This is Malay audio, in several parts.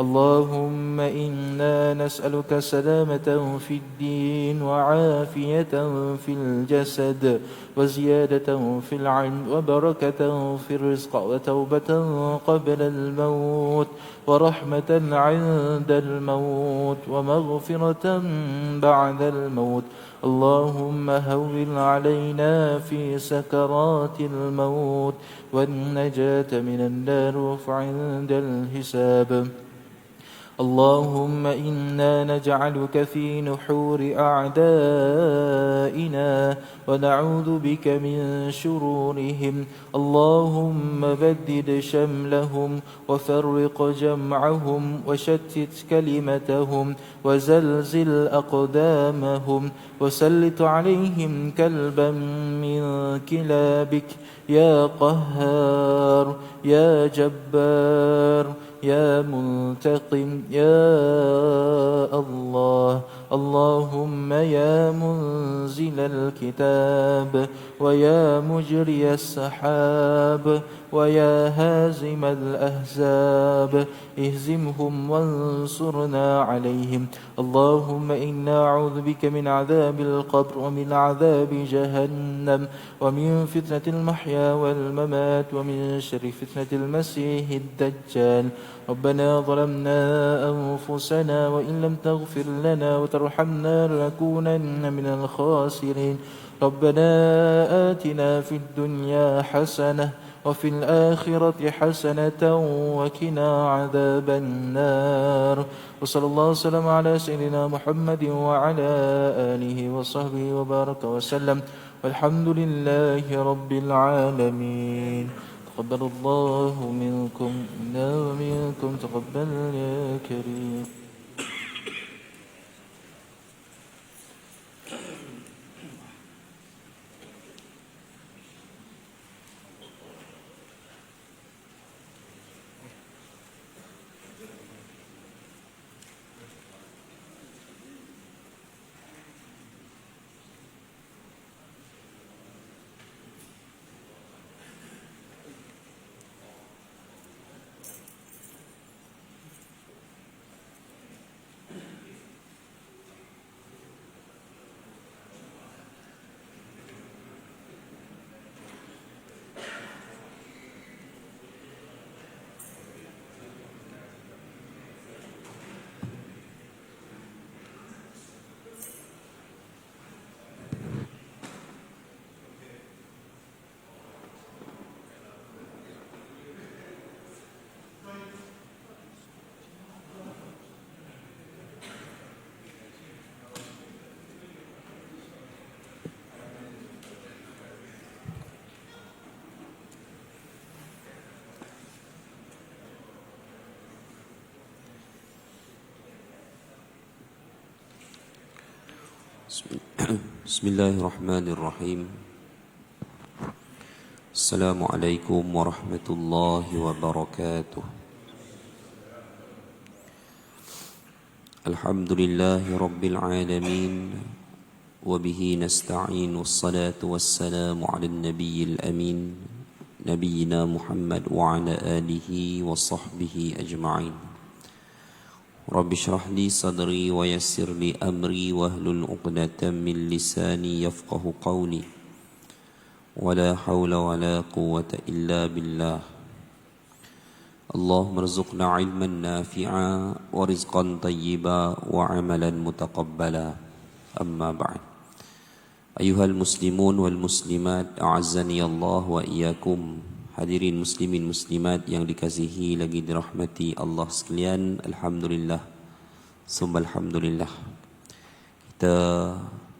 اللهم إنا نسألك سلامة في الدين وعافية في الجسد وزيادة في العلم وبركة في الرزق وتوبة قبل الموت ورحمة عند الموت ومغفرة بعد الموت. اللهم هون علينا في سكرات الموت والنجاة من النار عند الحساب. اللهم إنا نجعلك في نحور أعدائنا ونعوذ بك من شرورهم. اللهم بدد شملهم وفرق جمعهم وشتت كلمتهم وزلزل أقدامهم وسلط عليهم كلبا من كلابك يا قهار يا جبار يا منتقم يا الله. اللهم يا منزل الكتاب ويا مجري السحاب ويا هازم الأحزاب اهزمهم وانصرنا عليهم. اللهم إنا أعوذ بك من عذاب القبر ومن عذاب جهنم ومن فتنة المحيا والممات ومن شر فتنة المسيح الدجال. ربنا ظلمنا أنفسنا وإن لم تغفر لنا وترحمنا لنكونن من الخاسرين. ربنا آتنا في الدنيا حسنة وفي الآخرة حسنة وقنا عذاب النار. وصلى الله وسلم على سيدنا محمد وعلى آله وصحبه وبارك وسلم والحمد لله رب العالمين. تقبل الله منكم منا ومنكم تقبل يا كريم. Bismillahirrahmanirrahim. Assalamualaikum warahmatullahi wabarakatuh. Alhamdulillahi rabbil alamin. Wabihi nasta'in. Wassalatu wassalamu ala nabiyil amin. Nabiyyina Muhammad wa ala alihi wa sahbihi ajma'in. Rabbi shrah li sadri wa yassir li amri wahlul 'uqdatam min lisani yafqahu qawli. Wala hawla wala quwwata illa billah. Allahumma rzuqna 'ilman nafi'a wa rizqan tayyiba wa 'amalan mutaqabbala. Amma ba'd. Ayuhal muslimun wal muslimat, a'azzani Allah wa iyyakum. Hadirin muslimin muslimat yang dikasihi lagi dirahmati Allah sekalian, alhamdulillah summa alhamdulillah. Kita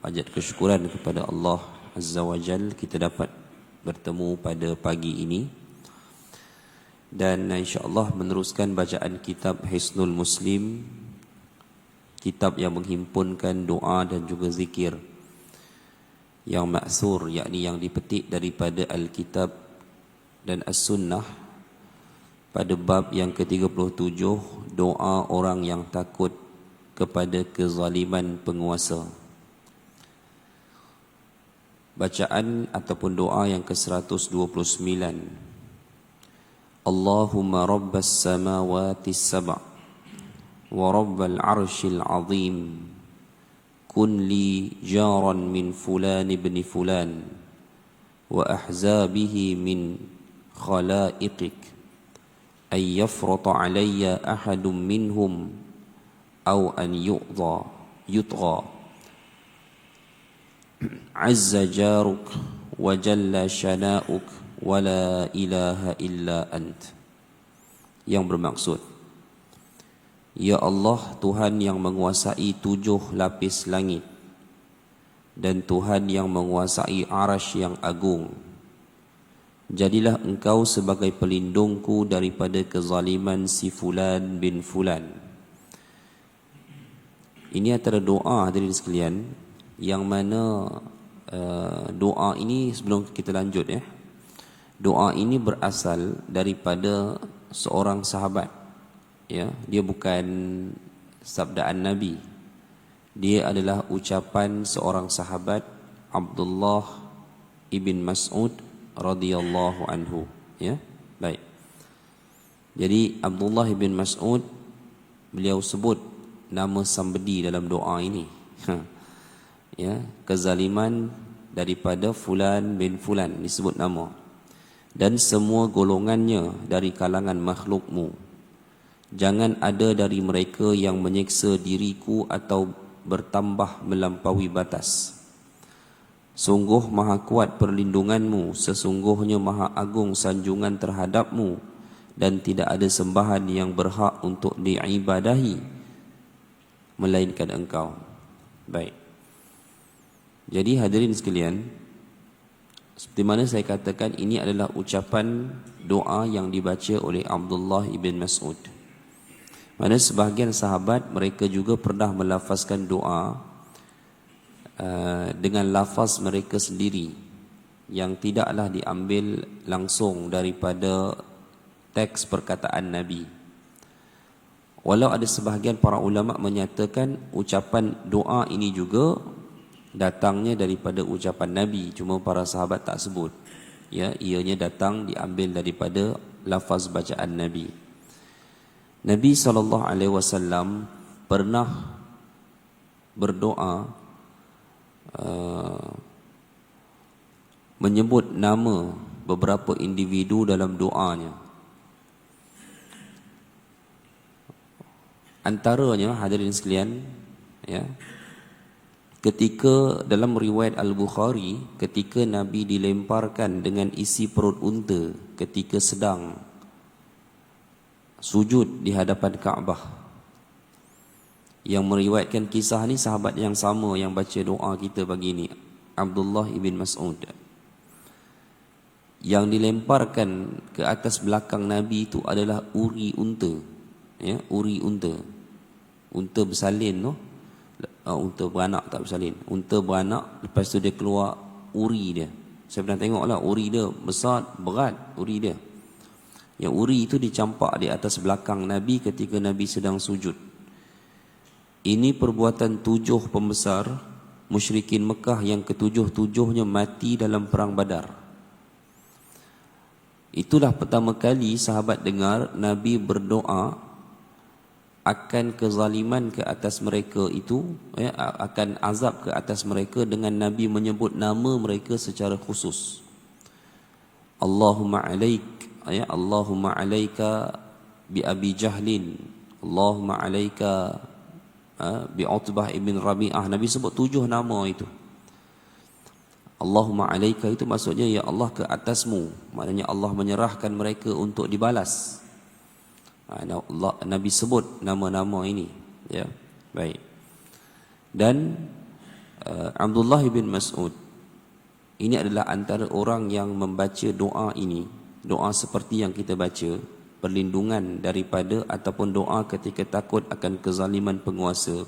panjat kesyukuran kepada Allah Azza wa Jal, kita dapat bertemu pada pagi ini dan insya-Allah meneruskan bacaan kitab Hisnul Muslim, kitab yang menghimpunkan doa dan juga zikir yang ma'thur, yakni yang dipetik daripada Alkitab dan As-Sunnah pada bab yang ke-37, doa orang yang takut kepada kezaliman penguasa. Bacaan ataupun doa yang ke-129. Allahumma rabbas samawati sab' ورب العرش العظيم كن لي جارا من فلان بن فلان وأحزابه من خلائقك أن يفرط علي أحد منهم أو أن يطغى عز جارك وجل شناؤك ولا إله إلا أنت. Yang bermaksud, Ya Allah, Tuhan yang menguasai 7 lapis langit dan Tuhan yang menguasai arasy yang agung, jadilah engkau sebagai pelindungku daripada kezaliman si Fulan bin Fulan. Ini antara doa hadirin sekalian, yang mana doa ini, sebelum kita lanjut doa ini berasal daripada seorang sahabat. Dia bukan sabdaan Nabi. Dia adalah ucapan seorang sahabat, Abdullah ibn Mas'ud radhiyallahu anhu. Baik. Jadi Abdullah ibn Mas'ud, beliau sebut nama somebody dalam doa ini. Kezaliman daripada Fulan bin Fulan disebut nama, dan semua golongannya dari kalangan makhlukmu. Jangan ada dari mereka yang menyiksa diriku atau bertambah melampaui batas. Sungguh maha kuat perlindunganmu, sesungguhnya maha agung sanjungan terhadapmu, dan tidak ada sembahan yang berhak untuk diibadahi melainkan engkau. Baik. Jadi hadirin sekalian, seperti mana saya katakan, ini adalah ucapan doa yang dibaca oleh Abdullah ibn Mas'ud. Mana sebahagian sahabat mereka juga pernah melafazkan doa dengan lafaz mereka sendiri, yang tidaklah diambil langsung daripada teks perkataan Nabi. Walau ada sebahagian para ulama menyatakan ucapan doa ini juga datangnya daripada ucapan Nabi, cuma para sahabat tak sebut. Ianya datang diambil daripada lafaz bacaan Nabi. Nabi SAW pernah berdoa menyebut nama beberapa individu dalam doanya. Antaranya hadirin sekalian, ketika dalam riwayat Al-Bukhari, ketika Nabi dilemparkan dengan isi perut unta ketika sedang sujud di hadapan Kaabah. Yang meriwayatkan kisah ni sahabat yang sama yang baca doa kita pagi ni, Abdullah ibn Mas'ud. Yang dilemparkan ke atas belakang Nabi itu adalah uri unta. Uri unta. Unta bersalin tu. Unta beranak tak bersalin. Unta beranak, lepas tu dia keluar uri dia. Saya pernah tengok lah, uri dia besar, berat uri dia. Yang uri itu dicampak di atas belakang Nabi ketika Nabi sedang sujud. Ini perbuatan 7 pembesar musyrikin Mekah yang ke-7-7-nya mati dalam perang Badar. Itulah pertama kali sahabat dengar Nabi berdoa akan kezaliman ke atas mereka itu, akan azab ke atas mereka, dengan Nabi menyebut nama mereka secara khusus. Allahumma alaik, Allahumma alaika bi Abi Jahlin, Allahumma alaika bi Utbah ibn Rabi'ah. Nabi sebut 7 nama itu. Allahumma alaika itu maksudnya ya Allah ke atasmu, maknanya Allah menyerahkan mereka untuk dibalas. Nabi sebut nama-nama ini, baik. Dan Abdullah bin Mas'ud ini adalah antara orang yang membaca doa ini, doa seperti yang kita baca, perlindungan daripada ataupun doa ketika takut akan kezaliman penguasa.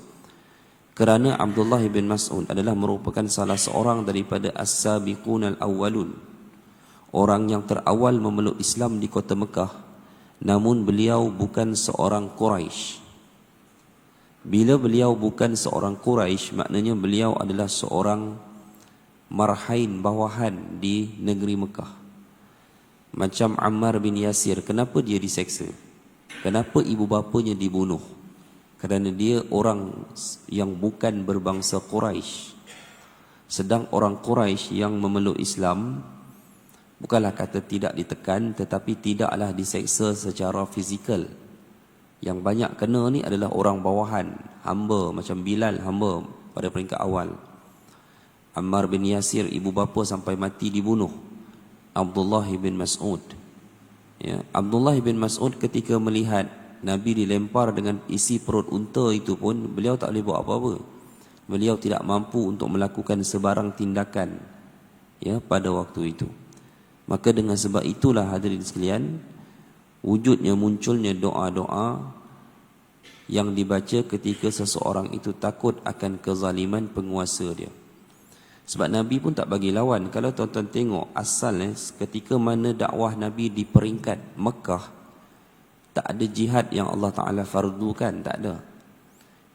Kerana Abdullah bin Mas'ud adalah merupakan salah seorang daripada as-sabiqun al-awwalun, orang yang terawal memeluk Islam di kota Mekah. Namun beliau bukan seorang Quraisy. Bila beliau bukan seorang Quraisy, maknanya beliau adalah seorang marhain, bawahan di negeri Mekah. Macam Ammar bin Yasir, kenapa dia diseksa? Kenapa ibu bapanya dibunuh? kerana dia orang yang bukan berbangsa Quraisy. Sedang orang Quraisy yang memeluk Islam, bukanlah kata tidak ditekan, tetapi tidaklah diseksa secara fizikal. Yang banyak kena ni adalah orang bawahan, hamba macam Bilal, hamba pada peringkat awal. Ammar bin Yasir, ibu bapa sampai mati dibunuh. Abdullah bin Mas'ud. Ya, Abdullah bin Mas'ud ketika melihat Nabi dilempar dengan isi perut unta itu pun, beliau tak boleh buat apa-apa. Beliau tidak mampu untuk melakukan sebarang tindakan ya pada waktu itu. Maka dengan sebab itulah hadirin sekalian, munculnya doa-doa yang dibaca ketika seseorang itu takut akan kezaliman penguasa dia. Sebab Nabi pun tak bagi lawan. Kalau tuan-tuan tengok asalnya ketika mana dakwah Nabi di peringkat Mekah, tak ada jihad yang Allah Ta'ala fardukan, tak ada.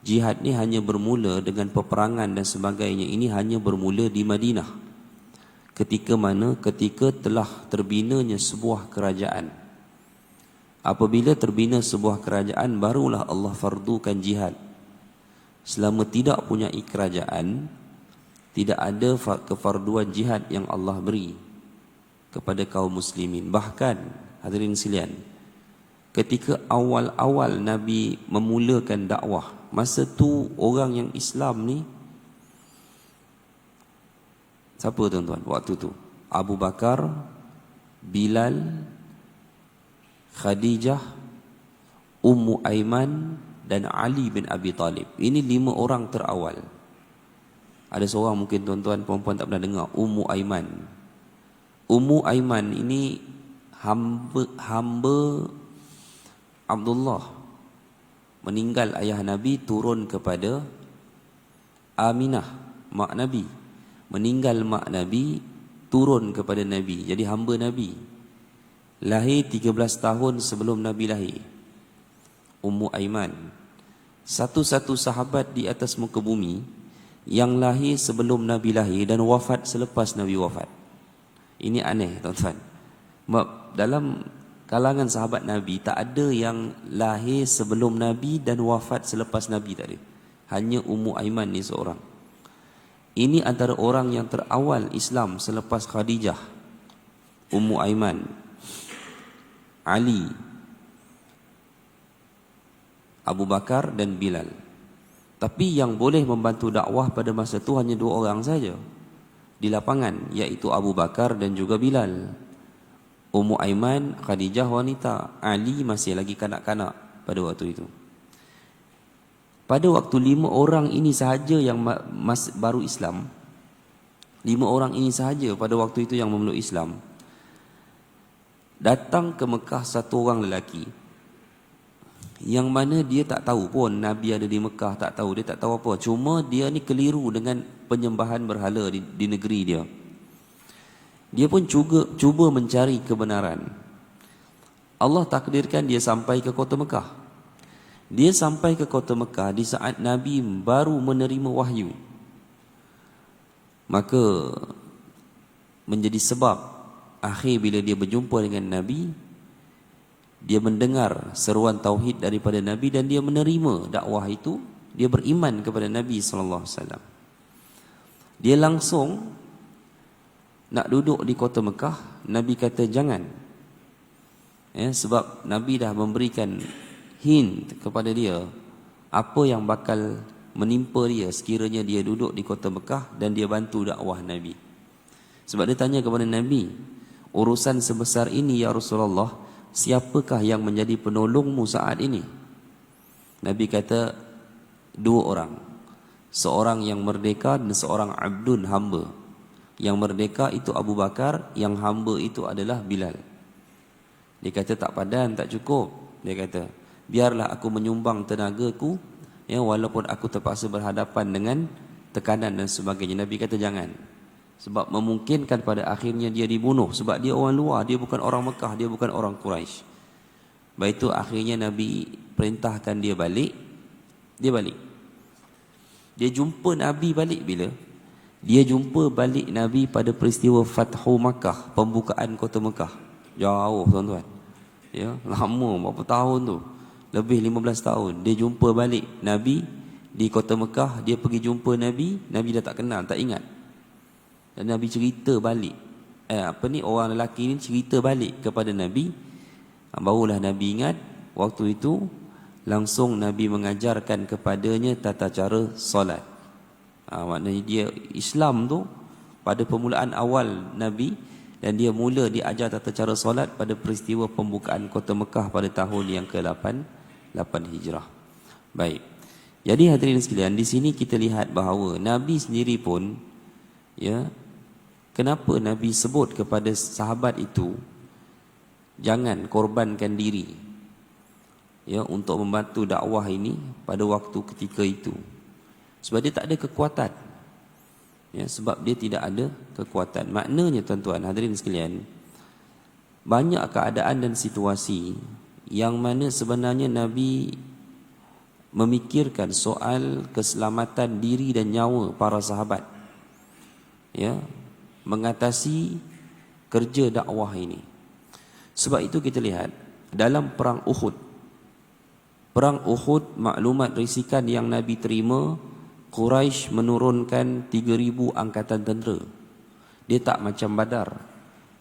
Jihad ni hanya bermula dengan peperangan dan sebagainya. Ini hanya bermula di Madinah. Ketika mana? Ketika telah terbinanya sebuah kerajaan. Apabila terbina sebuah kerajaan, barulah Allah fardukan jihad. Selama tidak punya kerajaan, tidak ada kefarduan jihad yang Allah beri kepada kaum muslimin. Bahkan hadirin sekalian, ketika awal-awal Nabi memulakan dakwah, masa tu orang yang Islam ni siapa tuan-tuan waktu tu? Abu Bakar, Bilal, Khadijah, Ummu Aiman dan Ali bin Abi Talib. Ini 5 orang terawal. Ada seorang mungkin tuan-tuan perempuan tak pernah dengar, Ummu Aiman. Ummu Aiman ini hamba Abdullah. Meninggal ayah Nabi, turun kepada Aminah, mak Nabi. Meninggal mak Nabi, turun kepada Nabi. Jadi hamba Nabi. Lahir 13 tahun sebelum Nabi lahir. Ummu Aiman. Satu-satu sahabat di atas muka bumi yang lahir sebelum Nabi lahir dan wafat selepas Nabi wafat. Ini aneh tuan-tuan. Dalam kalangan sahabat Nabi tak ada yang lahir sebelum Nabi dan wafat selepas Nabi, tak ada. Hanya Ummu Aiman ni seorang. Ini antara orang yang terawal Islam selepas Khadijah. Ummu Aiman, Ali, Abu Bakar dan Bilal. Tapi yang boleh membantu dakwah pada masa itu hanya 2 orang saja di lapangan, iaitu Abu Bakar dan juga Bilal. Ummu Aiman, Khadijah wanita, Ali masih lagi kanak-kanak pada waktu itu. Pada waktu 5 orang ini sahaja yang baru Islam, 5 orang ini sahaja pada waktu itu yang memeluk Islam. Datang ke Mekah satu orang lelaki yang mana dia tak tahu pun Nabi ada di Mekah, tak tahu, dia tak tahu apa. Cuma dia ni keliru dengan penyembahan berhala di negeri dia. Dia pun cuba mencari kebenaran. Allah takdirkan dia sampai ke kota Mekah. Dia sampai ke kota Mekah di saat Nabi baru menerima wahyu. Maka menjadi sebab akhir bila dia berjumpa dengan Nabi, dia mendengar seruan tauhid daripada Nabi dan dia menerima dakwah itu. Dia beriman kepada Nabi SAW. Dia langsung nak duduk di kota Mekah. Nabi kata jangan, sebab Nabi dah memberikan hint kepada dia apa yang bakal menimpa dia sekiranya dia duduk di kota Mekah dan dia bantu dakwah Nabi. Sebab dia tanya kepada Nabi, urusan sebesar ini ya Rasulullah, siapakah yang menjadi penolongmu saat ini? Nabi kata 2 orang. Seorang yang merdeka dan seorang abdun, hamba. Yang merdeka itu Abu Bakar, yang hamba itu adalah Bilal. Dia kata tak padan, tak cukup. Dia kata biarlah aku menyumbang tenagaku, walaupun aku terpaksa berhadapan dengan tekanan dan sebagainya. Nabi kata jangan. Sebab memungkinkan pada akhirnya dia dibunuh. Sebab dia orang luar, dia bukan orang Mekah, dia bukan orang Quraisy. Baik itu akhirnya Nabi perintahkan dia balik. Dia balik. Dia jumpa Nabi balik bila? Dia jumpa balik Nabi pada peristiwa Fathu Makkah, pembukaan kota Mekah. Jauh tuan-tuan. Ya, lama berapa tahun tu. lebih 15 tahun. Dia jumpa balik Nabi di kota Mekah. Dia pergi jumpa Nabi, Nabi dah tak kenal, tak ingat. Dan Nabi cerita balik, orang lelaki ni cerita balik kepada Nabi. Barulah Nabi ingat. Waktu itu langsung Nabi mengajarkan kepadanya tata cara solat. Maknanya dia Islam tu pada permulaan awal Nabi, dan dia mula diajar tata cara solat pada peristiwa pembukaan kota Mekah pada tahun yang ke-8 Hijrah. Baik. Jadi hadirin sekalian, di sini kita lihat bahawa Nabi sendiri pun, ya, kenapa Nabi sebut kepada sahabat itu jangan korbankan diri, ya, untuk membantu dakwah ini pada waktu ketika itu. Sebab dia tak ada kekuatan. Ya, sebab dia tidak ada kekuatan. Maknanya tuan-tuan hadirin sekalian, banyak keadaan dan situasi yang mana sebenarnya Nabi memikirkan soal keselamatan diri dan nyawa para sahabat, ya, mengatasi kerja dakwah ini. Sebab itu kita lihat dalam perang Uhud. Perang Uhud, maklumat risikan yang Nabi terima, Quraisy menurunkan 3,000 angkatan tentera. Dia tak macam Badar.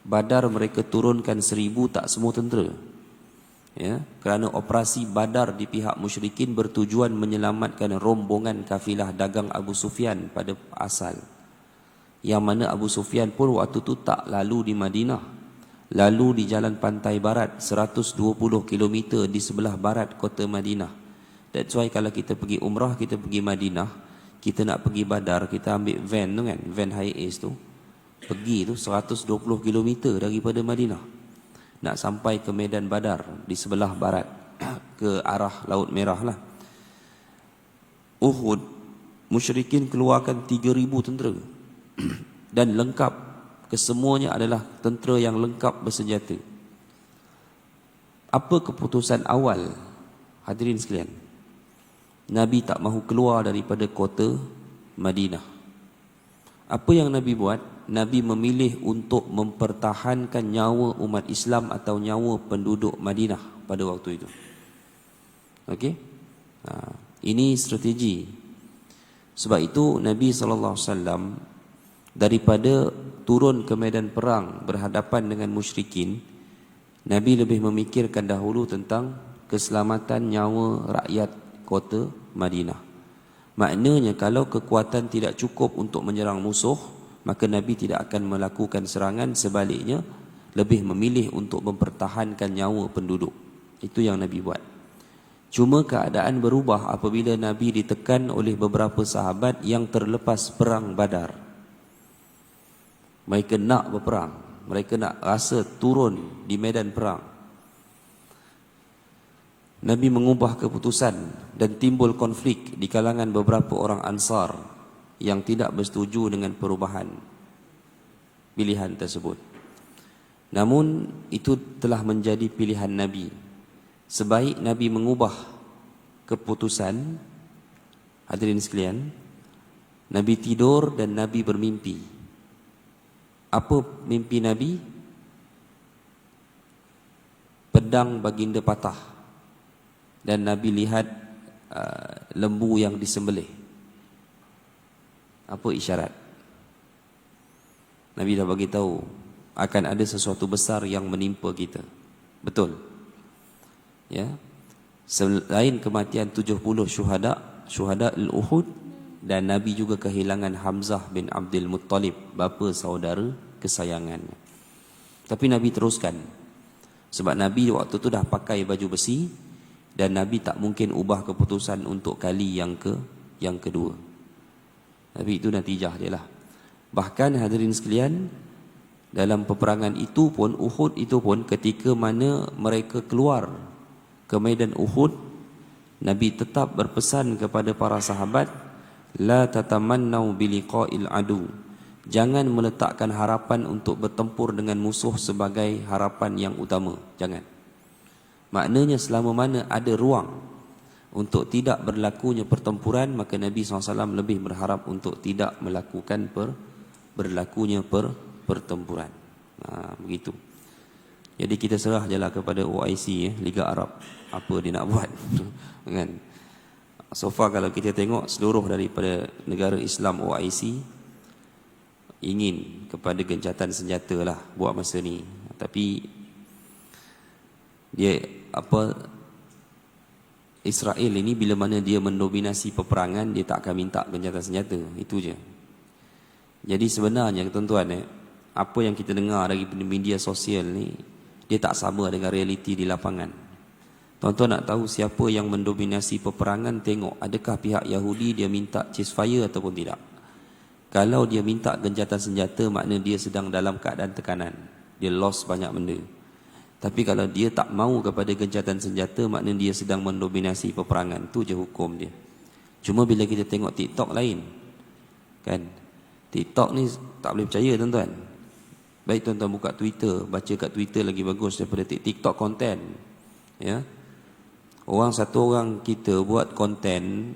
Badar mereka turunkan 1,000, tak semua tentera. Ya, kerana operasi Badar di pihak musyrikin bertujuan menyelamatkan rombongan kafilah dagang Abu Sufyan pada asal. Yang mana Abu Sufyan pun waktu tu tak lalu di Madinah. Lalu di jalan pantai barat 120 km di sebelah barat kota Madinah. That's why kalau kita pergi umrah, kita pergi Madinah, kita nak pergi Badar, kita ambil van tu kan, van high ace tu, pergi tu 120 km daripada Madinah, nak sampai ke Medan Badar di sebelah barat ke arah Laut Merah lah. Uhud, musyrikin keluarkan 3,000 tentera dan lengkap, kesemuanya adalah tentera yang lengkap bersenjata. Apa keputusan awal hadirin sekalian? Nabi tak mahu keluar daripada kota Madinah. Apa yang Nabi buat? Nabi memilih untuk mempertahankan nyawa umat Islam atau nyawa penduduk Madinah pada waktu itu. Okey? Ini strategi. Sebab itu Nabi SAW daripada turun ke medan perang berhadapan dengan musyrikin, Nabi lebih memikirkan dahulu tentang keselamatan nyawa rakyat kota Madinah. Maknanya kalau kekuatan tidak cukup untuk menyerang musuh, maka Nabi tidak akan melakukan serangan. Sebaliknya, lebih memilih untuk mempertahankan nyawa penduduk. Itu yang Nabi buat. Cuma keadaan berubah apabila Nabi ditekan oleh beberapa sahabat yang terlepas perang Badar. Mereka nak berperang, mereka nak rasa turun di medan perang. Nabi mengubah keputusan dan timbul konflik di kalangan beberapa orang Ansar yang tidak bersetuju dengan perubahan pilihan tersebut. Namun itu telah menjadi pilihan Nabi. Sebaik Nabi mengubah keputusan, hadirin sekalian, Nabi tidur dan Nabi bermimpi. Apa mimpi Nabi? Pedang baginda patah dan Nabi lihat lembu yang disembelih. Apa isyarat? Nabi dah bagi tahu akan ada sesuatu besar yang menimpa kita. Betul? Ya. Selain kematian 70 syuhada al-Uhud, dan Nabi juga kehilangan Hamzah bin Abdul Muttalib, bapa saudara kesayangannya. Tapi Nabi teruskan. Sebab Nabi waktu tu dah pakai baju besi, dan Nabi tak mungkin ubah keputusan untuk kali yang kedua. Tapi itu natijah dia lah. Bahkan hadirin sekalian, dalam peperangan itu pun, Uhud itu pun, ketika mana mereka keluar ke medan Uhud, Nabi tetap berpesan kepada para sahabat, la tatamannau biliqa'il adu. Jangan meletakkan harapan untuk bertempur dengan musuh sebagai harapan yang utama. Jangan. Maknanya selama mana ada ruang untuk tidak berlakunya pertempuran, maka Nabi SAW lebih berharap untuk tidak melakukan berlakunya pertempuran. Begitu. Jadi kita serah je lah kepada OIC, Liga Arab, apa dia nak buat. Kan? So far kalau kita tengok seluruh daripada negara Islam OIC ingin kepada gencatan senjata lah buat masa ni. Tapi dia Israel ini bila mana dia mendominasi peperangan, dia tak akan minta gencatan senjata. Itu je. Jadi sebenarnya tuan-tuan, apa yang kita dengar dari media sosial ni, dia tak sama dengan realiti di lapangan. Tuan-tuan nak tahu siapa yang mendominasi peperangan, tengok adakah pihak Yahudi dia minta ceasefire ataupun tidak. Kalau dia minta gencatan senjata, makna dia sedang dalam keadaan tekanan. Dia lost banyak benda. Tapi kalau dia tak mahu kepada gencatan senjata, makna dia sedang mendominasi peperangan. Tu je hukum dia. Cuma bila kita tengok TikTok lain, kan? TikTok ni tak boleh percaya tuan-tuan. Baik tuan-tuan buka Twitter, baca kat Twitter lagi bagus daripada TikTok konten. Ya. Satu orang kita buat konten,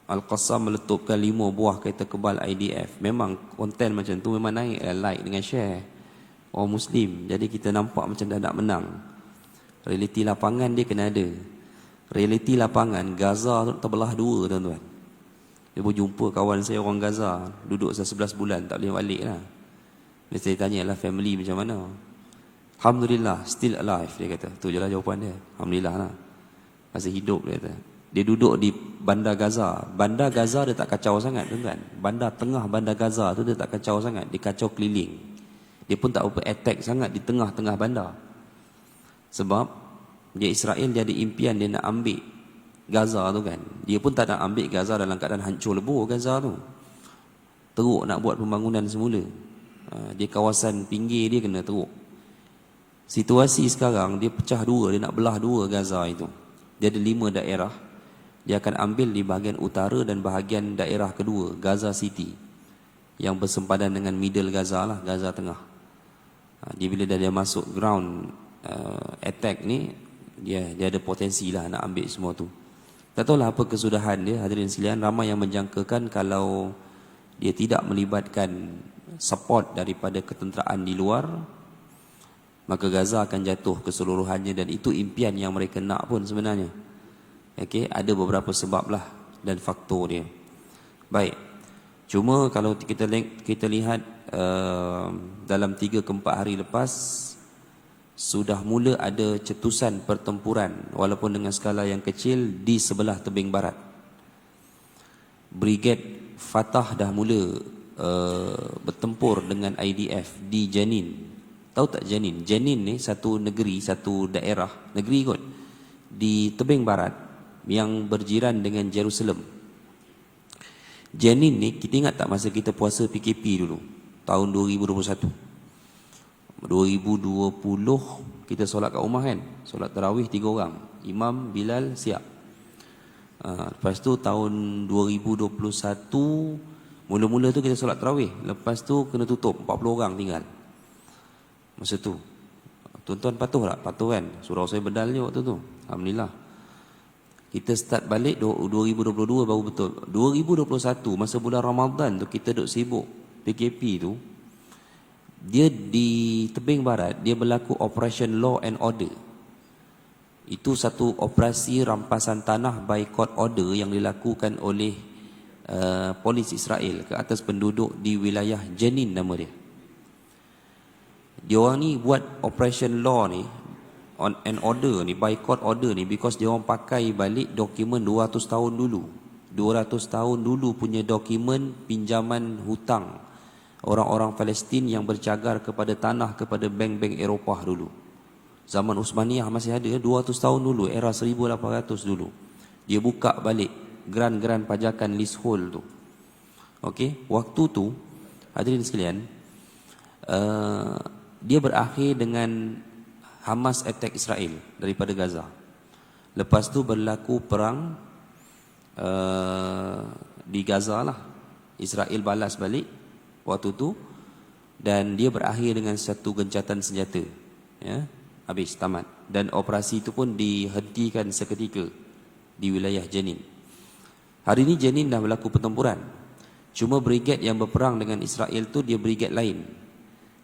Al-Qassam meletupkan 5 buah kereta kebal IDF. Memang konten macam tu memang naik like dengan share orang Muslim. Jadi kita nampak macam dah nak menang. Realiti lapangan dia kena ada. Realiti lapangan, Gaza tu terbelah 2 tuan-tuan. Dia pun jumpa kawan saya orang Gaza, duduk 11 bulan tak boleh balik lah. Dia saya tanya lah family macam mana. Alhamdulillah still alive, dia kata. Tu je lah jawapan dia. Alhamdulillah lah, masih hidup, dia kata. Dia duduk di bandar Gaza. Bandar Gaza dia tak kacau sangat tuan-tuan. Bandar Gaza tu dia tak kacau sangat. Dia kacau keliling. Dia pun tak apa attack sangat di tengah-tengah bandar. Sebab dia Israel dia ada impian dia nak ambil Gaza tu kan. Dia pun tak nak ambil Gaza dalam keadaan hancur lebur Gaza tu. Teruk nak buat pembangunan semula. Dia kawasan pinggir dia kena teruk. Situasi sekarang dia pecah 2, dia nak belah 2 Gaza itu. Dia ada 5 daerah. Dia akan ambil di bahagian utara dan bahagian daerah kedua, Gaza City, yang bersempadan dengan middle Gaza lah, Gaza tengah. Dia bila dia masuk ground attack ni, dia ada potensi lah nak ambil semua tu. Tak tahulah apa kesudahan dia, hadirin sekalian. Ramai yang menjangkakan kalau dia tidak melibatkan support daripada ketenteraan di luar, maka Gaza akan jatuh keseluruhannya, dan itu impian yang mereka nak pun sebenarnya. Okey, ada beberapa sebab lah dan faktor dia. Baik. Cuma kalau kita lihat dalam 3 ke 4 hari lepas sudah mula ada cetusan pertempuran walaupun dengan skala yang kecil di sebelah tebing barat. Brigade Fatah dah mula bertempur dengan IDF di Jenin. Tahu tak Jenin? Jenin ni satu negeri, satu daerah, negeri kot, di tebing barat yang berjiran dengan Jerusalem. Jenin ni, kita ingat tak masa kita puasa PKP dulu, tahun 2021. 2020 kita solat kat rumah kan, solat tarawih 3 orang, Imam, Bilal, siap. Lepas tu tahun 2021 mula-mula tu kita solat tarawih, lepas tu kena tutup, 40 orang tinggal masa tu. Tuan-tuan patuh tak? Patuh kan? Surau saya bedal je waktu tu. Alhamdulillah. Kita start balik 2022 baru betul. 2021 masa bulan Ramadan tu kita duk sibuk PKP tu. Dia di tebing barat, dia berlaku Operation Law and Order. Itu satu operasi rampasan tanah by court order yang dilakukan oleh polis Israel ke atas penduduk di wilayah Jenin nama dia. Dia orang ni buat Operation Law ni on and order ni, by court order ni, because dia orang pakai balik dokumen 200 tahun dulu. 200 tahun dulu punya dokumen pinjaman hutang orang-orang Palestin yang bercagar kepada tanah, kepada bank-bank Eropah dulu. Zaman Uthmaniyah masih ada, 200 tahun dulu, era 1800 dulu. Dia buka balik geran-geran pajakan leasehold tu. Okey, waktu tu hadirin sekalian, dia berakhir dengan Hamas attack Israel daripada Gaza. Lepas tu berlaku perang di Gaza lah. Israel balas balik waktu tu, dan dia berakhir dengan satu gencatan senjata. Ya, habis, tamat. Dan operasi itu pun dihentikan seketika di wilayah Jenin. Hari ini Jenin dah berlaku pertempuran. Cuma brigade yang berperang dengan Israel tu dia brigade lain.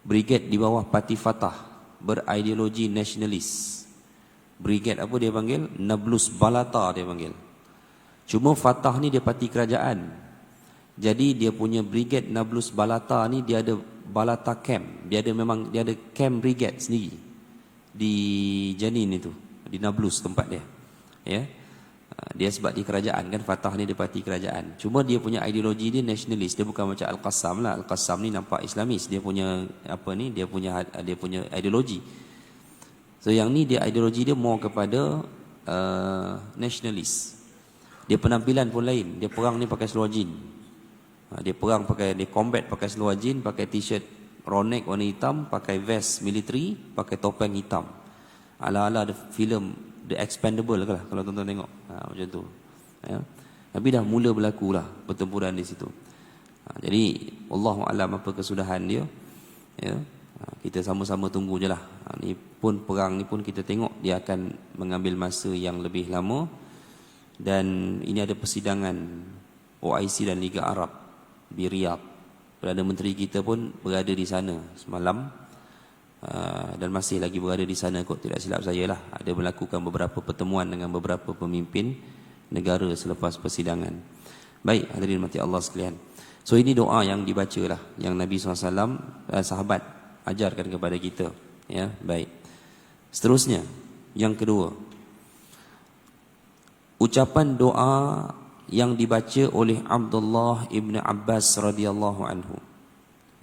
Brigade di bawah Parti Fatah, berideologi nasionalis. Brigade apa dia panggil? Nablus Balata dia panggil. Cuma Fatah ni dia parti kerajaan. Jadi dia punya Brigade Nablus Balata ni dia ada Balata Camp. Dia ada camp brigade sendiri di Janin itu, di Nablus tempat dia. Ya. Dia sebab di kerajaan kan, Fatah ni dia parti kerajaan. Cuma dia punya ideologi dia nasionalis. Dia bukan macam Al-Qassam lah. Al-Qassam ni nampak Islamis. Dia punya dia punya ideologi. So yang ni dia ideologi dia more kepada nasionalis. Dia penampilan pun lain. Dia perang ni pakai seluar jin. Dia combat pakai seluar jin, pakai t-shirt ronek warna hitam, pakai vest military, pakai topeng hitam. Ala-ala ada filem The Expendable lah kalau tuan-tuan tengok. Macam tu. Ya. Tapi dah mula berlaku lah pertempuran di situ. Jadi Allahu a'lam apa kesudahan dia. Ya. Kita sama-sama tunggu je lah. Ni pun perang ni pun kita tengok dia akan mengambil masa yang lebih lama. Dan ini ada persidangan OIC dan Liga Arab di Riyadh. Perdana Menteri kita pun berada di sana semalam. Dan masih lagi berada di sana kot, tidak silap saya lah. Ada melakukan beberapa pertemuan dengan beberapa pemimpin negara selepas persidangan. Baik, hadirin mati Allah sekalian. So ini doa yang dibaca lah, yang Nabi SAW sahabat ajarkan kepada kita. Ya, baik. Seterusnya, yang kedua, ucapan doa yang dibaca oleh Abdullah ibn Abbas radhiyallahu anhu.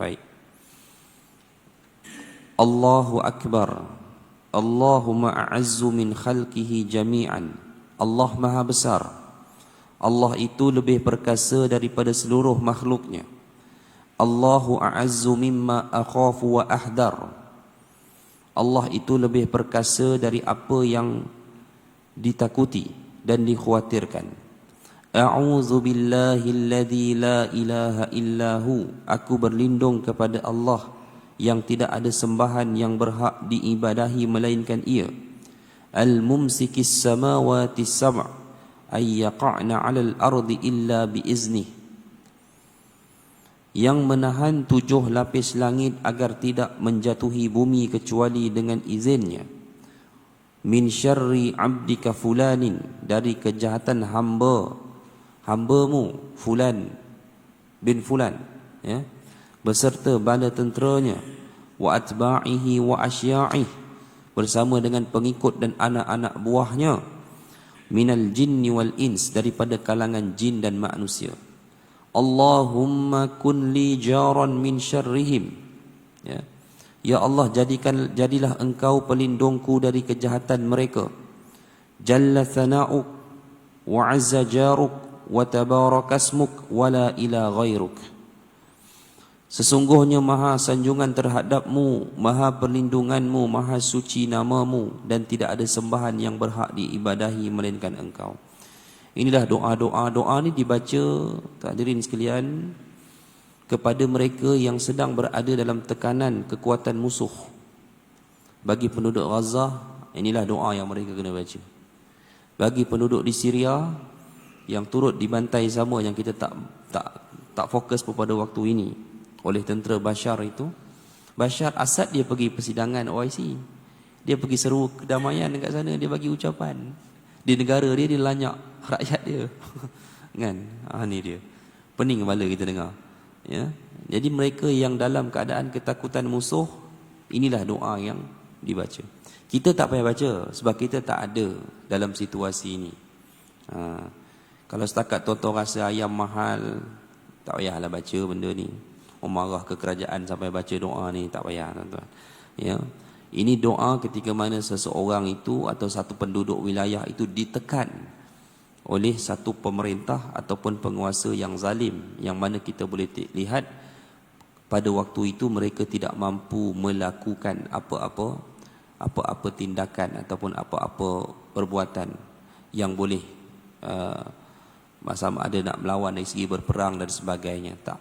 Baik. Allahu Akbar. Allahumma a'azzu min khalqihi jami'an. Allah Maha Besar. Allah itu lebih perkasa daripada seluruh makhluknya. Allahu a'azzu mimma akhafu wa ahdar. Allah itu lebih perkasa dari apa yang ditakuti dan dikhawatirkan. A'udzu billahi alladzi la ilaha illahu. Aku berlindung kepada Allah yang tidak ada sembahan yang berhak diibadahi melainkan Ia. Al-mumsikis samawati sab' ay yaqa'na 'alal ardi illa biiznih. Yang menahan 7 lapis langit agar tidak menjatuhi bumi kecuali dengan izinnya. Min syarri 'abdika fulanin, dari kejahatan hambamu fulan bin fulan, ya, beserta bala tenteranya, wa atba'ihi wa asya'ih, bersama dengan pengikut dan anak-anak buahnya, minal jinni wal ins, daripada kalangan jin dan manusia. Allahumma kun li jaran min syarrihim. Ya, ya Allah, jadilah engkau pelindungku dari kejahatan mereka. Jalla thana'uk wa azza jaruk wa tabarakasmuk wa la ila ghairuk. Sesungguhnya maha sanjungan terhadapmu, maha perlindunganmu, maha suci namamu, dan tidak ada sembahan yang berhak diibadahi melainkan engkau. Inilah doa ni dibaca, hadirin sekalian, kepada mereka yang sedang berada dalam tekanan kekuatan musuh. Bagi penduduk Gaza, inilah doa yang mereka kena baca. Bagi penduduk di Syria yang turut dibantai sama, yang kita tak fokus pada waktu ini oleh tentera Bashar itu. Bashar Assad dia pergi persidangan OIC. Dia pergi seru kedamaian dekat sana, dia bagi ucapan. Di negara dia lanyak rakyat dia. Kan? Ni dia. Pening kepala kita dengar. Ya. Jadi mereka yang dalam keadaan ketakutan musuh, inilah doa yang dibaca. Kita tak payah baca sebab kita tak ada dalam situasi ini. Kalau setakat tuan-tuan rasa ayam mahal, tak payahlah baca benda ni. Marah ke kerajaan sampai baca doa ni, tak payah tuan-tuan. Ya. Ini doa ketika mana seseorang itu atau satu penduduk wilayah itu ditekan oleh satu pemerintah ataupun penguasa yang zalim, yang mana kita boleh lihat pada waktu itu mereka tidak mampu melakukan apa-apa tindakan ataupun apa-apa perbuatan yang boleh sama ada nak melawan dari segi berperang dan sebagainya. Tak.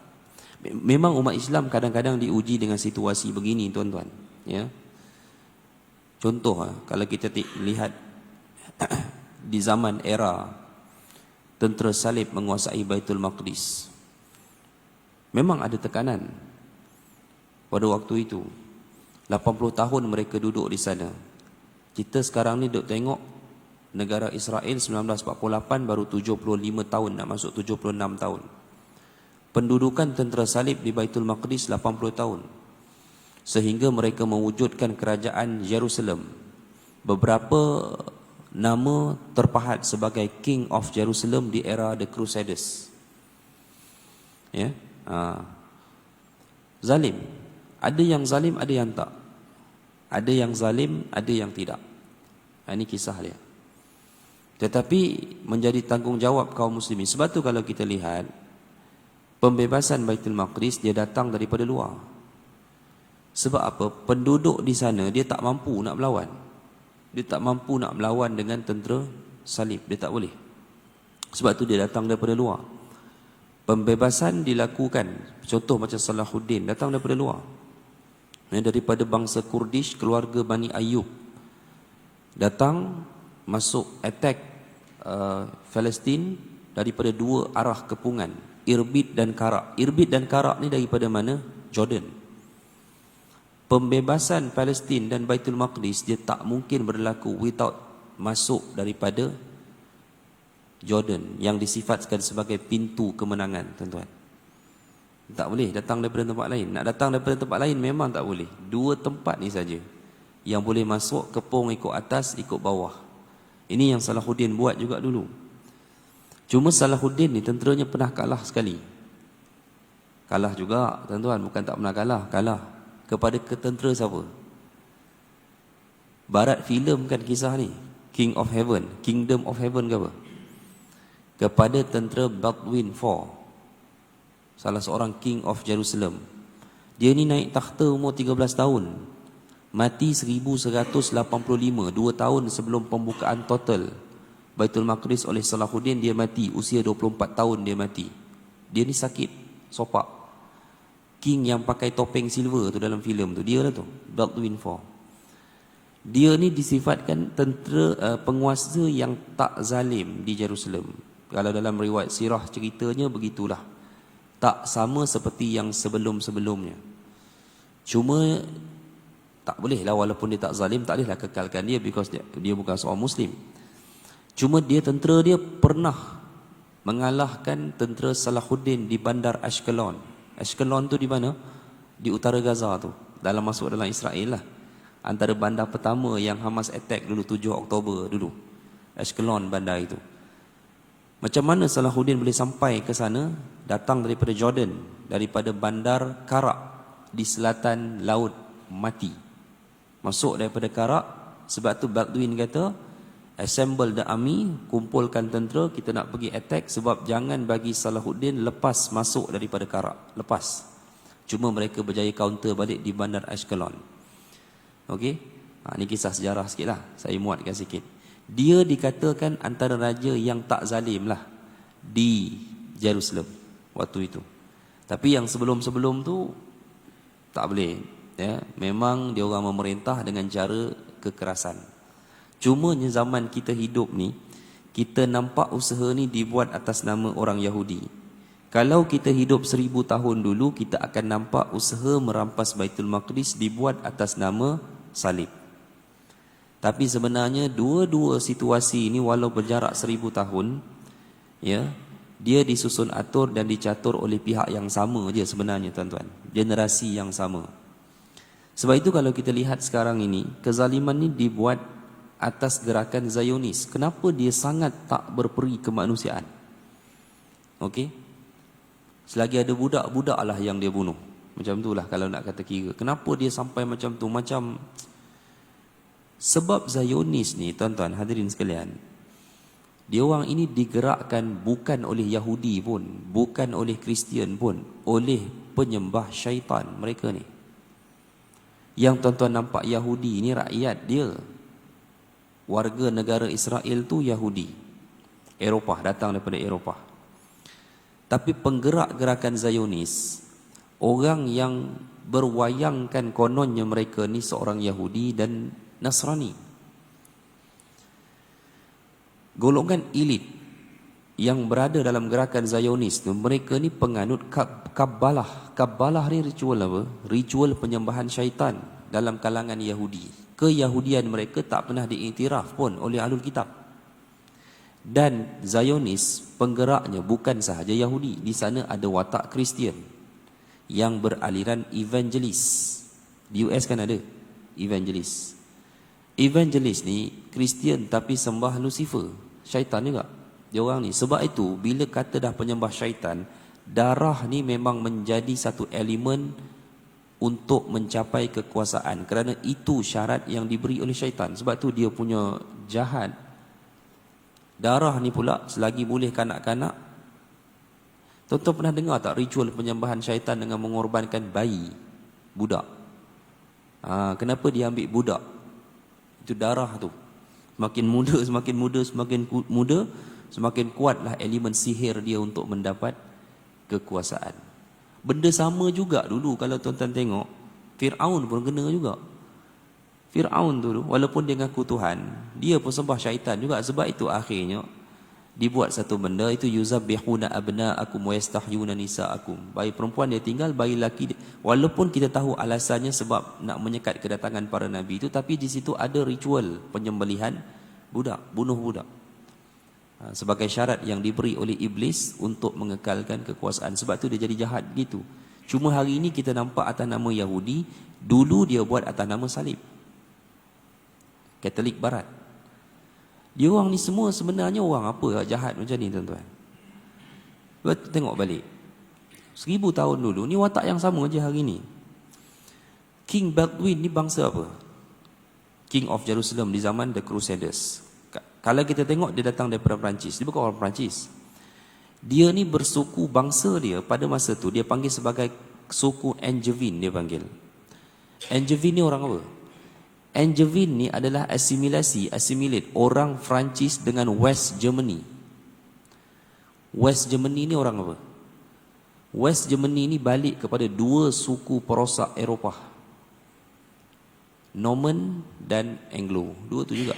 Memang umat Islam kadang-kadang diuji dengan situasi begini tuan-tuan. Ya. Contoh, kalau kita lihat di zaman era tentera salib menguasai Baitul Maqdis, memang ada tekanan pada waktu itu. 80 tahun mereka duduk di sana. Kita sekarang ni duk tengok negara Israel 1948 baru 75 tahun, nak masuk 76 tahun. Pendudukan tentera salib di Baitul Maqdis 80 tahun. Sehingga mereka mewujudkan kerajaan Jerusalem. Beberapa nama terpahat sebagai King of Jerusalem di era The Crusaders. Ya, zalim. Ada yang zalim, ada yang tak. Ada yang zalim, ada yang tidak. Ini kisah dia. Tetapi menjadi tanggungjawab kaum muslimin. Sebab tu kalau kita lihat pembebasan Baitul Maqdis, dia datang daripada luar. Sebab apa? Penduduk di sana dia tak mampu nak melawan. Dia tak mampu nak melawan dengan tentera salib. Dia tak boleh. Sebab tu dia datang daripada luar. Pembebasan dilakukan. Contoh macam Salahuddin datang daripada luar. Daripada bangsa Kurdish, keluarga Bani Ayub datang masuk attack Palestin daripada dua arah kepungan, Irbid dan Karak. Irbid dan Karak ni daripada mana? Jordan. Pembebasan Palestin dan Baitul Maqdis dia tak mungkin berlaku without masuk daripada Jordan yang disifatkan sebagai pintu kemenangan, tuan-tuan. Tak boleh datang daripada tempat lain. Nak datang daripada tempat lain memang tak boleh. Dua tempat ni saja yang boleh masuk, kepung ikut atas, ikut bawah. Ini yang Salahuddin buat juga dulu. Cuma Salahuddin ni tenteranya pernah kalah sekali. Kalah juga, tuan-tuan, bukan tak pernah kalah. Kalah kepada tentera siapa? Barat filem kan kisah ni, King of Heaven, Kingdom of Heaven ke apa? Kepada tentera Baldwin IV, salah seorang King of Jerusalem. Dia ni naik takhta umur 13 tahun. Mati 1185, 2 tahun sebelum pembukaan total Baitul Maqdis oleh Salahuddin. Dia mati usia 24 tahun dia mati. Dia ni sakit, sopak. King yang pakai topeng silver tu dalam filem tu, dia lah tu, Baldwin IV. Dia ni disifatkan tentera penguasa yang tak zalim di Jerusalem. Kalau dalam riwayat sirah ceritanya begitulah. Tak sama seperti yang sebelum-sebelumnya. Cuma tak boleh lah, walaupun dia tak zalim, tak bolehlah kekalkan dia because dia bukan seorang Muslim. Cuma dia, tentera dia pernah mengalahkan tentera Salahuddin di bandar Ashkelon. Ashkelon tu di mana? Di utara Gaza tu, dalam masuk dalam Israel lah. Antara bandar pertama yang Hamas attack dulu 7 Oktober dulu, Ashkelon bandar itu. Macam mana Salahuddin boleh sampai ke sana? Datang daripada Jordan, daripada bandar Karak di selatan Laut Mati. Masuk daripada Karak. Sebab tu Baldwin kata, assemble the army, kumpulkan tentera, kita nak pergi attack. Sebab jangan bagi Salahuddin lepas masuk daripada Karak. Lepas. Cuma mereka berjaya counter balik di bandar Ashkelon. Okey? Ini kisah sejarah sikit lah, saya muatkan sikit. Dia dikatakan antara raja yang tak zalim lah di Jerusalem waktu itu. Tapi yang sebelum-sebelum tu tak boleh, ya. Memang dia orang memerintah dengan cara kekerasan. Cuma zaman kita hidup ni, kita nampak usaha ni dibuat atas nama orang Yahudi. Kalau kita hidup 1000 tahun dulu, kita akan nampak usaha merampas Baitul Maqdis dibuat atas nama salib. Tapi sebenarnya dua-dua situasi ini walau berjarak 1000 tahun, ya, dia disusun atur dan dicatur oleh pihak yang sama je sebenarnya, tuan-tuan. Generasi yang sama. Sebab itu kalau kita lihat sekarang ini, kezaliman ini dibuat atas gerakan Zionis. Kenapa dia sangat tak berperi kemanusiaan? Okey? Selagi ada budak-budak lah yang dia bunuh. Macam itulah kalau nak kata kira. Kenapa dia sampai macam tu? Macam sebab Zionis ni, tuan-tuan hadirin sekalian, dia orang ini digerakkan bukan oleh Yahudi pun, bukan oleh Kristian pun, oleh penyembah syaitan mereka ni. Yang tuan-tuan nampak Yahudi ni rakyat dia, warga negara Israel tu Yahudi, Eropah, datang daripada Eropah. Tapi penggerak gerakan Zionis, orang yang berwayangkan kononnya mereka ni seorang Yahudi dan Nasrani. Golongan elit yang berada dalam gerakan Zionis tu, mereka ni penganut Kabbalah. Kabbalah ni ritual apa? Ritual penyembahan syaitan. dalam kalangan Yahudi. Keyahudian mereka tak pernah diiktiraf pun oleh Ahlul Kitab. Dan Zionis penggeraknya bukan sahaja Yahudi. Di sana ada watak Kristian yang beraliran evangelis. Di US kan ada evangelis. Evangelis ni Kristian tapi sembah Lucifer, syaitan juga dia orang ni. Sebab itu bila kata dah penyembah syaitan, darah ni memang menjadi satu elemen untuk mencapai kekuasaan, kerana itu syarat yang diberi oleh syaitan. Sebab tu dia punya jahat. Darah ni pula selagi boleh kanak-kanak. Tuan-tuan pernah dengar tak ritual penyembahan syaitan dengan mengorbankan bayi, budak? Kenapa dia ambil budak? Itu darah tu. Semakin muda, semakin kuatlah elemen sihir dia untuk mendapat kekuasaan. Benda sama juga dulu kalau tuan-tuan tengok, Fir'aun pun kena juga. Fir'aun tu walaupun dia ngaku Tuhan, dia pun sembah syaitan juga. Sebab itu akhirnya dibuat satu benda itu, yuzabbihuna abna'akum wa yastahyuna nisa'akum. Bayi perempuan dia tinggal, bayi lelaki dia. Walaupun kita tahu alasannya sebab nak menyekat kedatangan para nabi itu, tapi di situ ada ritual penyembelihan budak, bunuh budak. Sebagai syarat yang diberi oleh iblis untuk mengekalkan kekuasaan. Sebab tu dia jadi jahat gitu. Cuma hari ini kita nampak atas nama Yahudi, dulu dia buat atas nama salib. Katolik Barat. Dia orang ni semua sebenarnya orang apa jahat macam ni tuan-tuan. Tengok balik. 1000 tahun dulu ni watak yang sama je hari ni. King Baldwin ni bangsa apa? King of Jerusalem di zaman The Crusaders. Kalau kita tengok dia datang daripada Perancis. Dia bukan orang Perancis. Dia ni bersuku, bangsa dia pada masa tu dia panggil sebagai suku Angevin, dia panggil. Angevin ni orang apa? Angevin ni adalah assimilate orang Perancis dengan West Germany. West Germany ni orang apa? West Germany ni balik kepada dua suku perosak Eropah, Norman dan Anglo. Dua tu juga.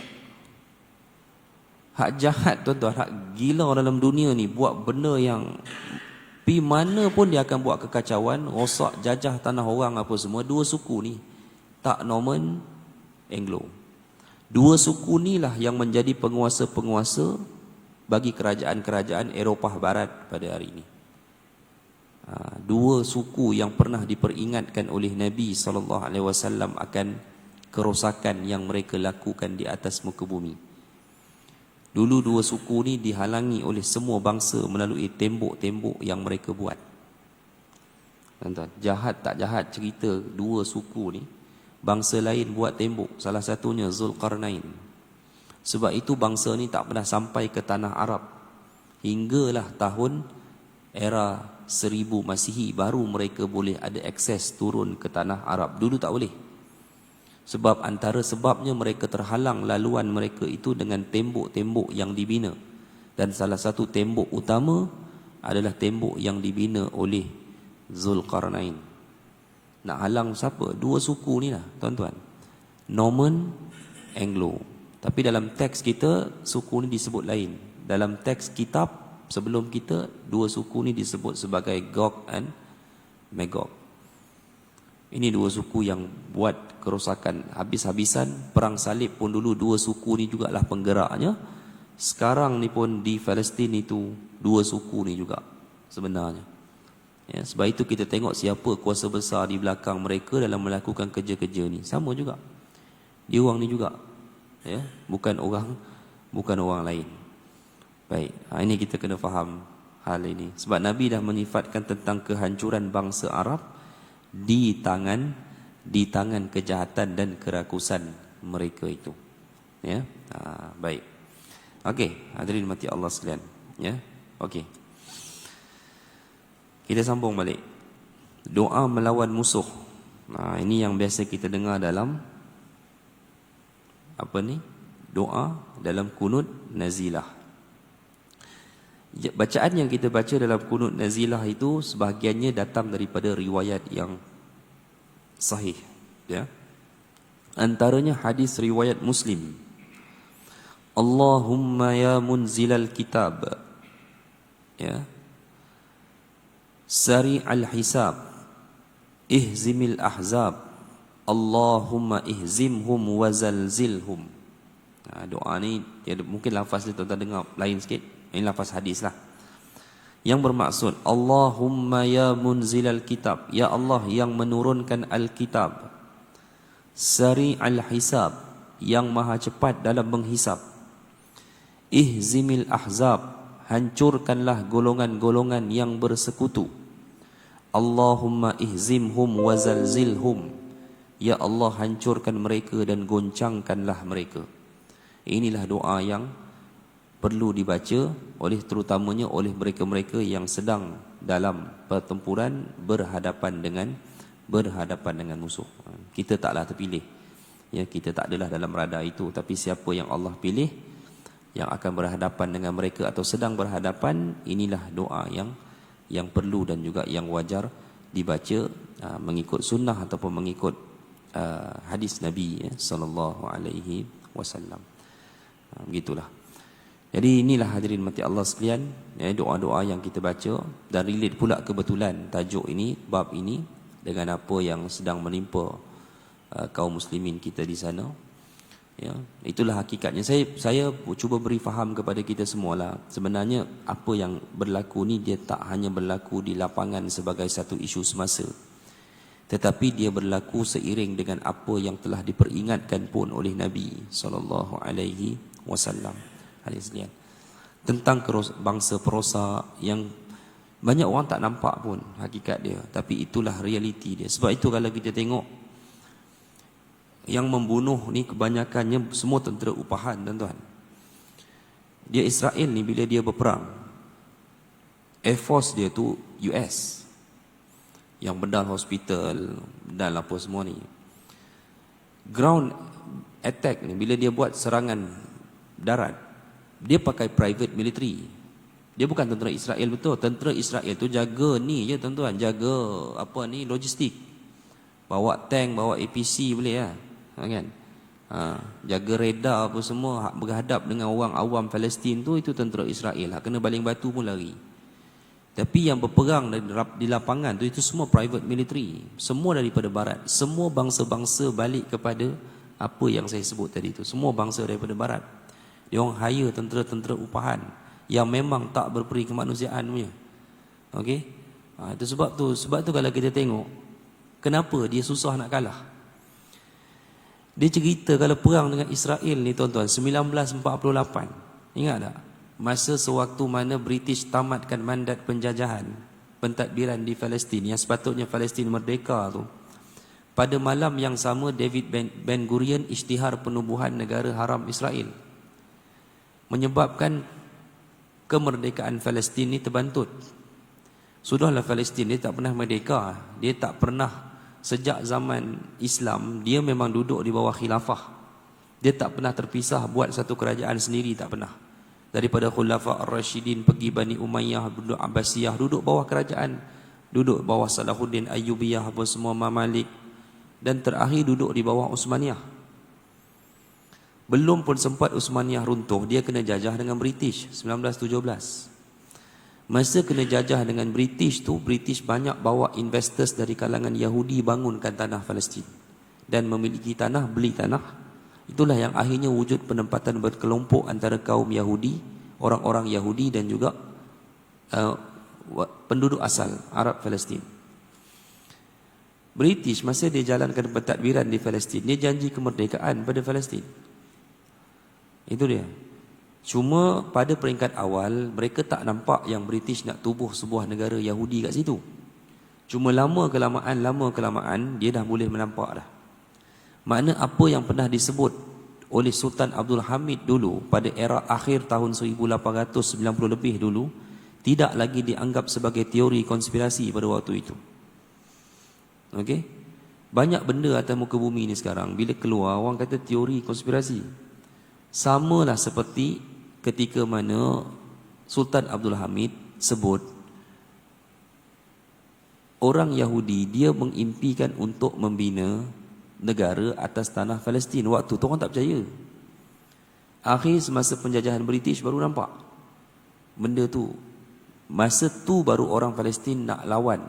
Hak jahat tuan-tuan, hak gila dalam dunia ni, buat benda yang pi mana pun dia akan buat kekacauan, rosak, jajah tanah orang apa semua. Dua suku ni, tak Norman, Anglo. Dua suku ni lah yang menjadi penguasa-penguasa bagi kerajaan-kerajaan Eropah Barat pada hari ini. Dua suku yang pernah diperingatkan oleh Nabi SAW akan kerosakan yang mereka lakukan di atas muka bumi. Dulu dua suku ni dihalangi oleh semua bangsa melalui tembok-tembok yang mereka buat. Tuan-tuan, jahat tak jahat cerita dua suku ni. Bangsa lain buat tembok, salah satunya Zulkarnain. Sebab itu bangsa ni tak pernah sampai ke tanah Arab. Hinggalah tahun era 1000 Masihi baru mereka boleh ada akses turun ke tanah Arab. Dulu tak boleh. Sebab antara sebabnya mereka terhalang laluan mereka itu dengan tembok-tembok yang dibina. Dan salah satu tembok utama adalah tembok yang dibina oleh Zulkarnain. Nak halang siapa? Dua suku ni lah tuan-tuan, Norman, Anglo. Tapi dalam teks kita suku ni disebut lain. Dalam teks kitab sebelum kita, dua suku ni disebut sebagai Gog and Magog. Ini dua suku yang buat kerosakan habis-habisan. Perang salib pun dulu dua suku ni jugalah penggeraknya. Sekarang ni pun di Palestin itu dua suku ni juga sebenarnya. Ya, sebab itu kita tengok siapa kuasa besar di belakang mereka dalam melakukan kerja-kerja ni. Sama juga. Dia orang ni juga. Ya, bukan orang lain. Baik, ini kita kena faham hal ini. Sebab Nabi dah menyifatkan tentang kehancuran bangsa Arab di tangan kejahatan dan kerakusan mereka itu. Ya, baik. Okey, hadirin mati Allah sekalian. Ya, okey. Kita sambung balik. Doa melawan musuh. Ini yang biasa kita dengar dalam apa ni? Doa dalam kunut nazilah. Bacaan yang kita baca dalam kunut nazilah itu sebahagiannya datang daripada riwayat yang sahih, ya. Antaranya hadis riwayat Muslim. Allahumma ya munzilal kitab, ya, sari al hisab, ihzimil ahzab, Allahumma ihzimhum wazalzilhum. Doa ni mungkin lafaz dia tuan-tuan dengar lain sikit. Ini lafaz hadis lah. Yang bermaksud Allahumma ya munzilal kitab, ya Allah yang menurunkan al-kitab, sari'al hisab, yang maha cepat dalam menghisap, ihzimil ahzab, hancurkanlah golongan-golongan yang bersekutu, Allahumma ihzimhum wazalzilhum, ya Allah hancurkan mereka dan goncangkanlah mereka. Inilah doa yang perlu dibaca oleh terutamanya oleh mereka-mereka yang sedang dalam pertempuran berhadapan dengan musuh. Kita taklah terpilih. Ya, kita tak adalah dalam radar itu, tapi siapa yang Allah pilih yang akan berhadapan dengan mereka atau sedang berhadapan, inilah doa yang perlu dan juga yang wajar dibaca mengikut sunnah ataupun mengikut hadis Nabi sallallahu alaihi wasallam. Begitulah. Jadi inilah hadirin mati Allah sekalian, doa-doa yang kita baca, dan relate pula kebetulan tajuk ini, bab ini dengan apa yang sedang menimpa kaum muslimin kita di sana. Ya, itulah hakikatnya. Saya cuba beri faham kepada kita semualah. Sebenarnya apa yang berlaku ni dia tak hanya berlaku di lapangan sebagai satu isu semasa, tetapi dia berlaku seiring dengan apa yang telah diperingatkan pun oleh Nabi sallallahu alaihi wasallam. Hadirin tentang bangsa perosak yang banyak orang tak nampak pun hakikat dia, tapi itulah realiti dia. Sebab itu kalau kita tengok yang membunuh ni kebanyakannya semua tentera upahan, tuan-tuan. Dia Israel ni bila dia berperang, Air Force dia tu US, yang bedal hospital, bedal apa semua ni. Ground attack ni bila dia buat serangan darat, dia pakai private military. Dia bukan tentera Israel betul. Tentera Israel tu jaga ni je, tuan-tuan, jaga apa ni, logistik. Bawa tank, bawa APC boleh lah, kan? Jaga radar apa semua, berhadap dengan orang awam Palestin tu, itu tentera Israel. Kena baling batu pun lari. Tapi yang berperang di lapangan tu, itu semua private military. Semua daripada barat. Semua bangsa-bangsa balik kepada apa yang saya sebut tadi tu. Semua bangsa daripada barat. Dia orang hire tentera-tentera upahan yang memang tak berperi kemanusiaan punya. Okey? Itu sebab tu kalau kita tengok kenapa dia susah nak kalah. Dia cerita kalau perang dengan Israel ni, tuan-tuan, 1948. Ingat tak? Masa sewaktu mana British tamatkan mandat penjajahan, pentadbiran di Palestin, yang sepatutnya Palestin merdeka tu. Pada malam yang sama, David Ben Gurion isytihar penubuhan negara haram Israel, menyebabkan kemerdekaan Palestin ni terbantut. Sudahlah Palestin dia tak pernah merdeka. Dia tak pernah, sejak zaman Islam dia memang duduk di bawah khilafah. Dia tak pernah terpisah buat satu kerajaan sendiri, tak pernah. Daripada Khulafa Ar-Rashidin pergi Bani Umayyah, duduk Abbasiyah, duduk bawah kerajaan, duduk bawah Salahuddin Ayyubiyah apa semua, Mamalik, dan terakhir duduk di bawah Utsmaniyah. Belum pun sempat Utsmaniyah runtuh, dia kena jajah dengan British 1917. Masa kena jajah dengan British tu, British banyak bawa investors dari kalangan Yahudi bangunkan tanah Palestin dan memiliki tanah, beli tanah. Itulah yang akhirnya wujud penempatan berkelompok antara kaum Yahudi, orang-orang Yahudi dan juga penduduk asal Arab Palestin. British masa dia jalankan pentadbiran di Palestin, dia janji kemerdekaan pada Palestin. Itu dia. Cuma pada peringkat awal mereka tak nampak yang British nak tubuh sebuah negara Yahudi kat situ. Cuma lama kelamaan dia dah boleh menampak dah. Makna apa yang pernah disebut oleh Sultan Abdul Hamid dulu pada era akhir tahun 1890 lebih dulu, tidak lagi dianggap sebagai teori konspirasi pada waktu itu. Okey? Banyak benda atas muka bumi ni sekarang bila keluar orang kata teori konspirasi. Samalah seperti ketika mana Sultan Abdul Hamid sebut orang Yahudi dia mengimpikan untuk membina negara atas tanah Palestin. Waktu tu orang tak percaya. Akhir semasa penjajahan British baru nampak benda tu. Masa tu baru orang Palestin nak lawan.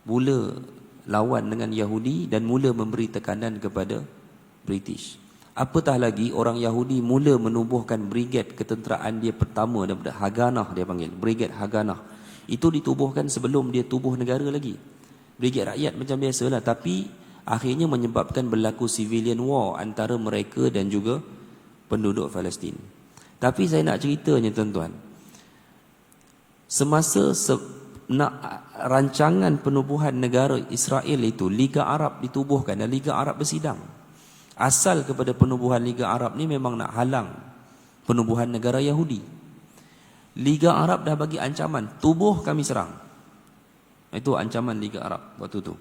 Mula lawan dengan Yahudi dan mula memberi tekanan kepada British. Apatah lagi orang Yahudi mula menubuhkan brigade ketenteraan dia pertama daripada Haganah, dia panggil brigade Haganah. Itu ditubuhkan sebelum dia tubuh negara lagi. Brigade rakyat macam biasalah, tapi akhirnya menyebabkan berlaku civilian war antara mereka dan juga penduduk Palestin. Tapi saya nak ceritanya tuan-tuan, semasa rancangan penubuhan negara Israel itu, Liga Arab ditubuhkan dan Liga Arab bersidang. Asal kepada penubuhan Liga Arab ni memang nak halang penubuhan negara Yahudi. Liga Arab dah bagi ancaman, tubuh kami serang. Itu ancaman Liga Arab waktu tu.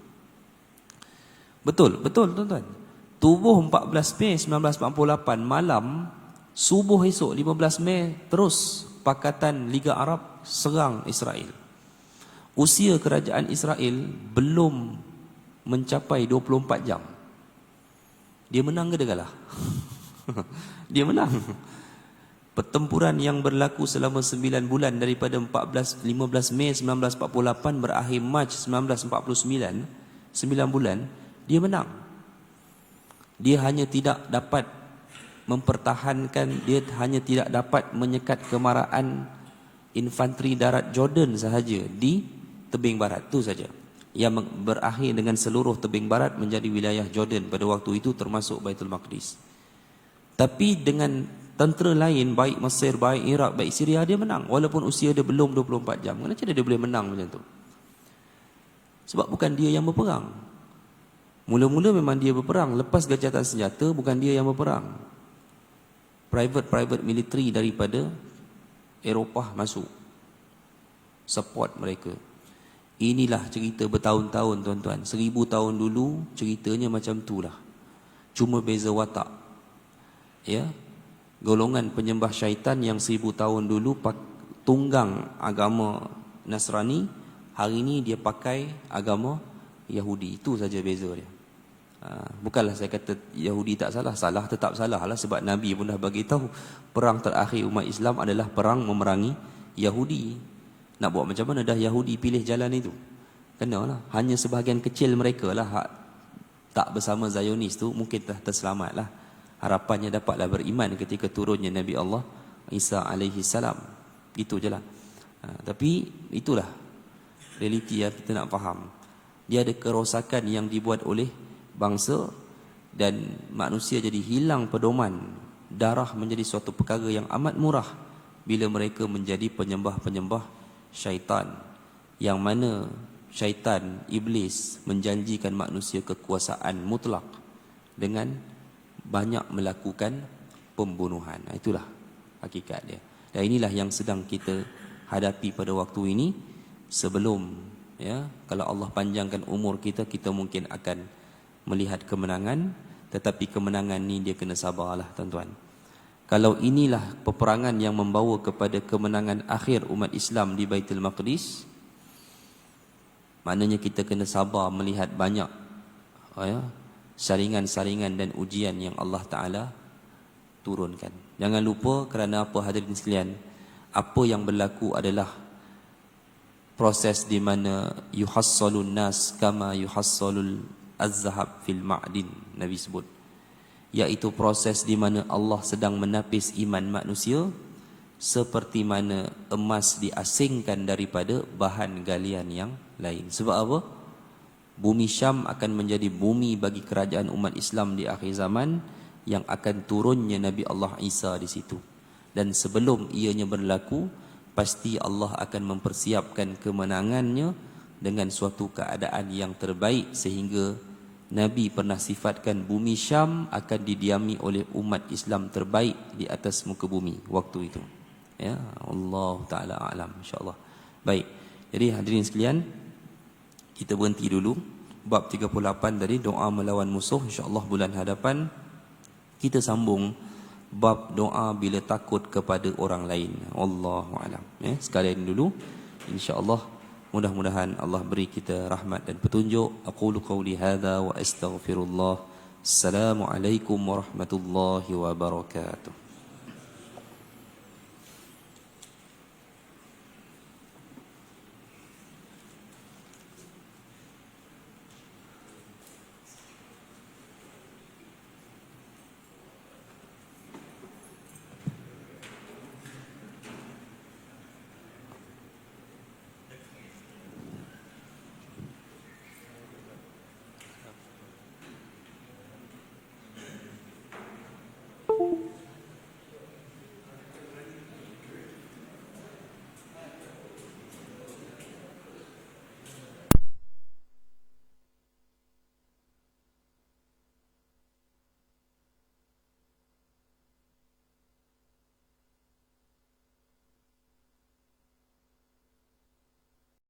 Betul tuan-tuan. Tubuh 14 Mei 1948 malam, subuh esok 15 Mei terus Pakatan Liga Arab serang Israel. Usia kerajaan Israel belum mencapai 24 jam. Dia menang ke dia kalah? Dia menang. Pertempuran yang berlaku selama 9 bulan daripada 15 Mei 1948 berakhir Mac 1949, 9 bulan, dia menang. Dia hanya tidak dapat mempertahankan, dia hanya tidak dapat menyekat kemarahan infanteri darat Jordan sahaja di tebing barat, itu saja. Yang berakhir dengan seluruh tebing barat menjadi wilayah Jordan pada waktu itu, termasuk Baitul Maqdis. Tapi dengan tentera lain, baik Mesir, baik Iraq, baik Syria, dia menang walaupun usia dia belum 24 jam. Kenapa dia boleh menang macam tu? Sebab bukan dia yang berperang. Mula-mula memang dia berperang, lepas gencatan senjata bukan dia yang berperang. Private military daripada Eropah masuk support mereka. Inilah cerita bertahun-tahun tuan-tuan. 1000 tahun dulu ceritanya macam itulah. Cuma beza watak. Ya. Golongan penyembah syaitan yang 1000 tahun dulu tunggang agama Nasrani, hari ini dia pakai agama Yahudi. Itu saja beza dia. Bukanlah saya kata Yahudi tak salah, salah tetap salah lah, sebab Nabi pun dah bagi tahu perang terakhir umat Islam adalah perang memerangi Yahudi. Nak buat macam mana, dah Yahudi pilih jalan itu, kenalah. Hanya sebahagian kecil mereka lah hak tak bersama Zionis tu mungkin dah terselamat lah. Harapannya dapatlah beriman ketika turunnya Nabi Allah Isa alaihi salam. Itu je lah. Tapi itulah realiti yang kita nak faham. Dia ada kerosakan yang dibuat oleh bangsa dan manusia jadi hilang pedoman. Darah menjadi suatu perkara yang amat murah bila mereka menjadi penyembah-penyembah syaitan, yang mana syaitan, iblis menjanjikan manusia kekuasaan mutlak dengan banyak melakukan pembunuhan. Itulah hakikat dia. Dan inilah yang sedang kita hadapi pada waktu ini. Sebelum, ya, kalau Allah panjangkan umur kita, kita mungkin akan melihat kemenangan. Tetapi kemenangan ni dia kena sabarlah tuan-tuan. Kalau inilah peperangan yang membawa kepada kemenangan akhir umat Islam di Baitul Maqdis, maknanya kita kena sabar melihat banyak saringan-saringan dan ujian yang Allah Ta'ala turunkan. Jangan lupa, kerana apa hadirin sekalian, apa yang berlaku adalah proses di mana yuhassalun nas kama yuhassalul az-zahab fil ma'din, Nabi sebut, iaitu proses di mana Allah sedang menapis iman manusia seperti mana emas diasingkan daripada bahan galian yang lain. Sebab apa? Bumi Syam akan menjadi bumi bagi kerajaan umat Islam di akhir zaman, yang akan turunnya Nabi Allah Isa di situ. Dan sebelum ianya berlaku, pasti Allah akan mempersiapkan kemenangannya dengan suatu keadaan yang terbaik, sehingga Nabi pernah sifatkan bumi Syam akan didiami oleh umat Islam terbaik di atas muka bumi waktu itu. Ya, Allah Ta'ala a'lam, insyaAllah. Baik, jadi hadirin sekalian, kita berhenti dulu. Bab 38 tadi, doa melawan musuh. InsyaAllah bulan hadapan kita sambung bab doa bila takut kepada orang lain. Allahu a'lam. Sekalian dulu, insyaAllah. Mudah-mudahan Allah beri kita rahmat dan petunjuk. Aqulu qawli hadza wa astaghfirullah. Assalamualaikum warahmatullahi wabarakatuh.